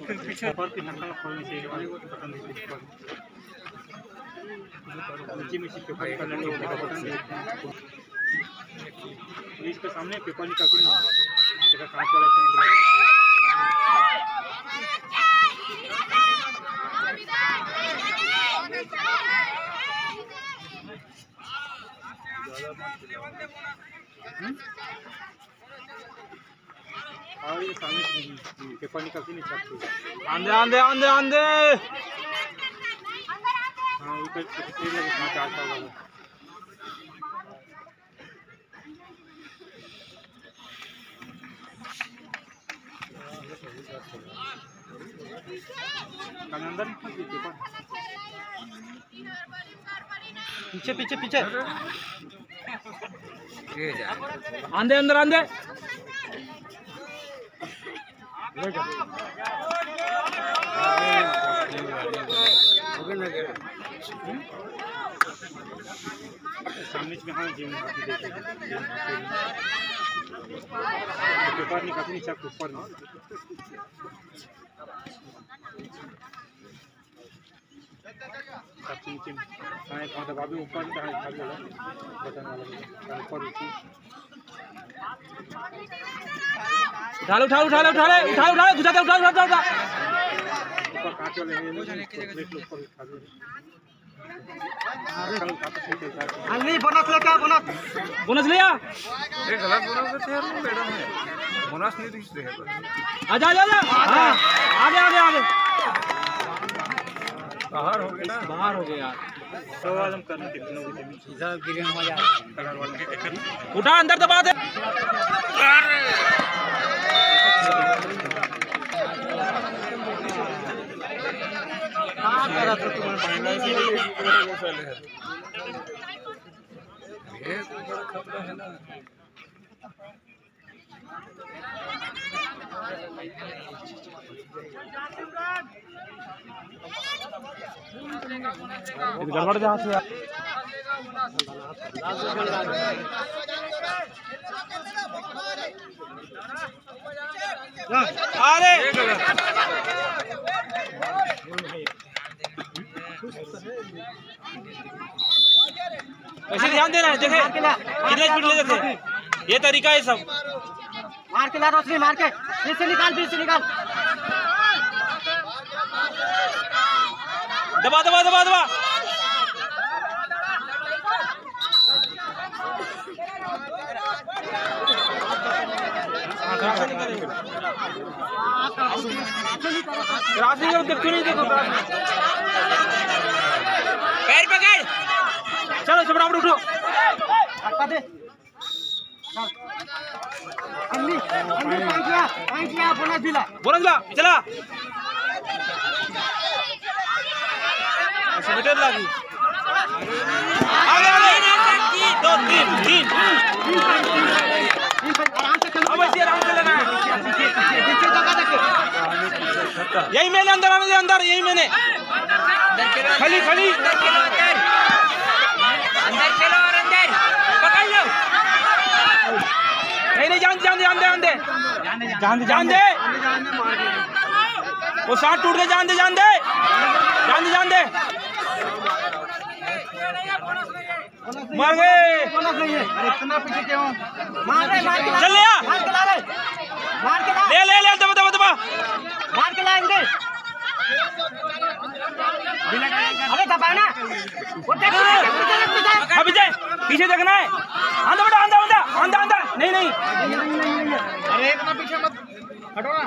पीछे पर की नकल खोलनी चाहिए वाली को बटन दे नीचे में पेपर निकालने का बटन दे इसके सामने पेपर निकाल के इसका कांच वाला और ये सामने पेपर निकाल के नीचे आंदे आंदे आंदे आंदे हाँ ऊपर तेल लगे कांच आता होगा अंदर पीछे पीछे पीछे आंदे अंदर आंदे सामने में हाँ जिम पेपर निकाल नीचे ऊपर में दबा भी ऊपर बटन वाला ऊपर उठा लो उठा लो उठा लो उठा लो उठा लो उठा लो उठा लो उठा लो ऊपर कांच वाले ऊपर उठा दो नहीं बोनस लेके आ बोनस बोनस लिया ये गलत बोनस थे यार मैडम है बोनस नहीं दिख रहे आजा आजा आजा हां आगे आगे आगे बाहर हो गए ना बाहर हो गए यार तो आज हम करने कितनों की जमीन इधर ग्रीन मजा कलर वाले के उठा अंदर दबा दे हां करा तो तुम्हारे माइंड से ये बड़ा खतरा है ना गड़बड़ जहाँ से अरे वैसे ध्यान देना है देखे कितने स्पीड ले थे ये तरीका है सब मार के ला रोशनी मार के बीच से निकाल दबा दबा दबा दबा राशि देखो नहीं देखो पैर पकड़ चलो चपड़ा उठो दे बोनस दिला चला मीटर लगी आगे आगे 2 3 अब ऐसे आराम से लेना यही मैंने अंदर आने दे अंदर यही मैंने खाली खाली अंदर चलो और अंदर पकड़ लो नहीं जान दे वो साथ टूट गए जान दे मार गए इतना पीछे क्यों चल ले दबा मार के लाएंगे अरे दबा ना अभी पीछे देखना है आंधा नहीं अरे इतना पीछे मत हटो ना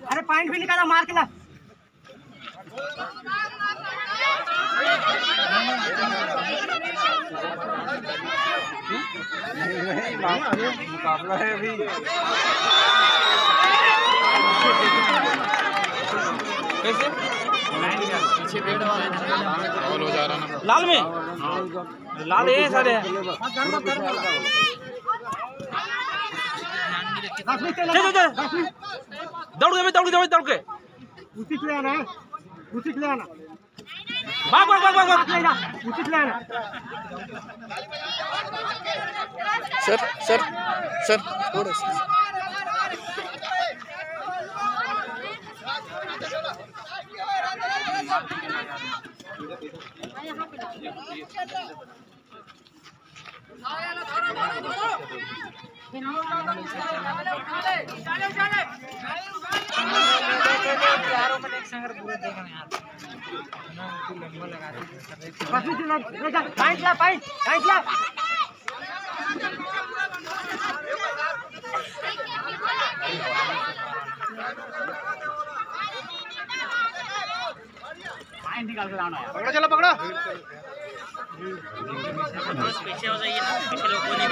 अरे पॉइंट भी निकाला मार के ला मुकाबला है अभी कैसे पीछे पेड़ हो जा रहा ना लाल में लाल ये सारे दौड़ के उसी के लिए आना भाग भाग भाग भाग लेना उचित लेना सर सर सर थोड़ा सा निकाल के लाना है। पकड़ो चलो पकड़ो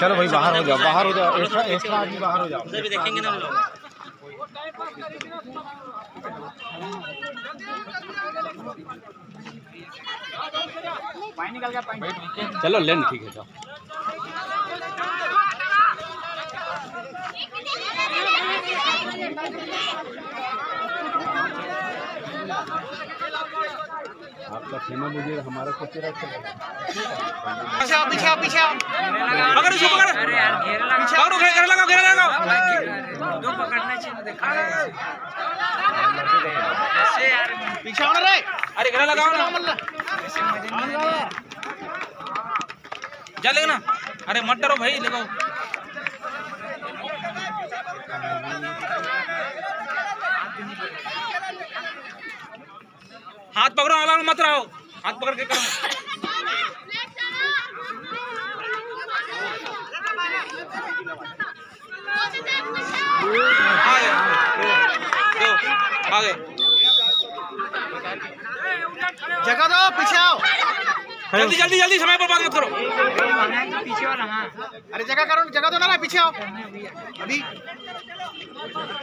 चलो भाई बाहर हो जाओ एक्स्ट्रा आदमी बाहर हो जाओ उधर भी देखेंगे ना लोग पानी निकाल के पानी चलो लेन ठीक है जाओ आपका खेमा मुझे हमारा कुछ रखा पीछे पीछे पीछे पकड़ इसको पकड़ अरे यार घेरा लगा घेरा लगाओ दो पकड़ना चाहिए देखा ऐसे यार पीछे आओ ना रे अरे घेरा लगाओ ना ऐसे मजे नहीं यार जा लेना अरे मत डरो भाई लगाओ हाथ पकड़ो अलग मत रहो हाथ पकड़ के करो आगे जगह दो पीछे आओ जल्दी जल्दी जल्दी समय पर बात मत करो पीछे वाला हाँ अरे जगह करो जगह दो ना पीछे आओ अभी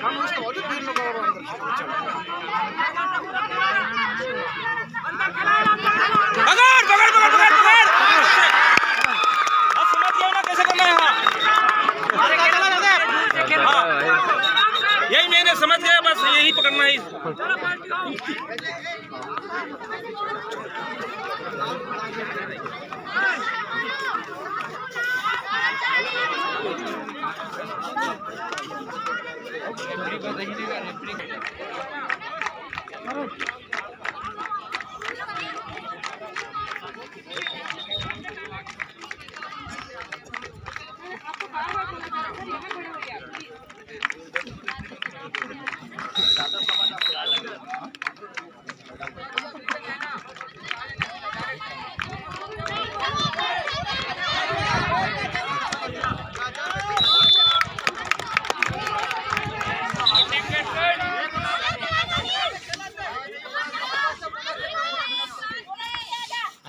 हम उसको बहुत भीड़ लोग पकड़ पकड़ पकड़ पकड़ पकड़ अब समझ गए ना कैसे करना है हाँ यही मैंने समझ गया बस यही पकड़ना है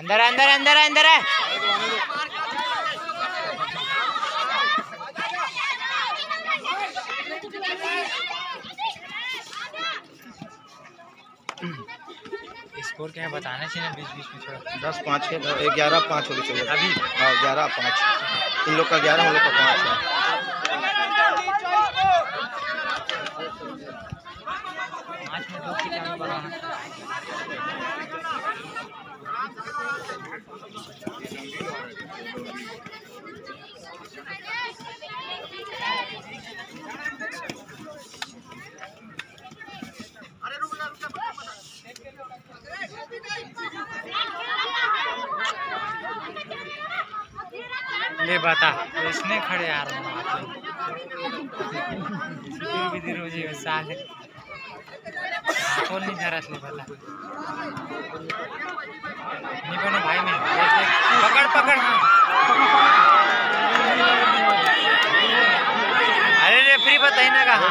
अंदर अंदर अंदर अंदर है स्कोर क्या है बताना चाहिए ना बीच बीच में थोड़ा 10-5 के 11-5 हो गए अभी हाँ 11-5 इन लोग का 11 हम लोग का 5 है मैच में 2 की टाइम बढ़ाना ले बता तो इसने खड़े यार विधि रोजी साल कौन नहीं धरा ले बता नहीं बनो भाई में पकड़ पकड़ अरे रेफरी बताई ना कहा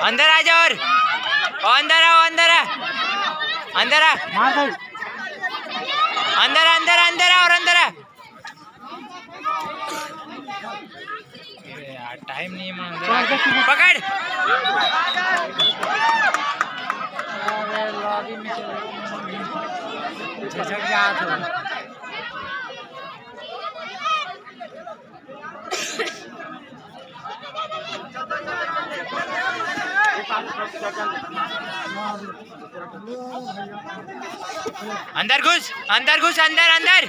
अंदर आ जाओ और अंदर आओ अंदर आ अंदर आ अंदर अंदर अंदर आ और अंदर आ यार टाइम नहीं है पकड़ झटक जात हो। अंदर घुस अंदर घुस अंदर अंदर।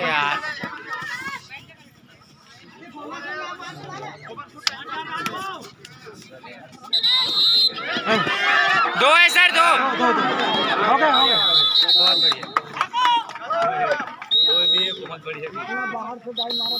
यार दो है सर, दो हो गए बहुत बढ़िया। वो भी बहुत बढ़िया बाहर से डाई मारा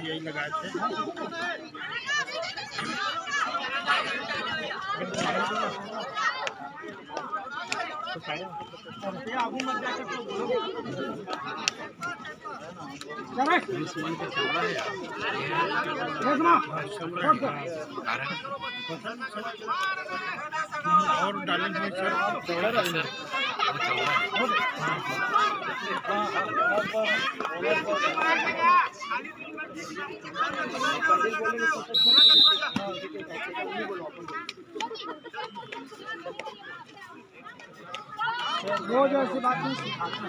यही लगाए थे। और डालेंगे सर चौड़ा सर रोज ऐसी बात नहीं सिखाते।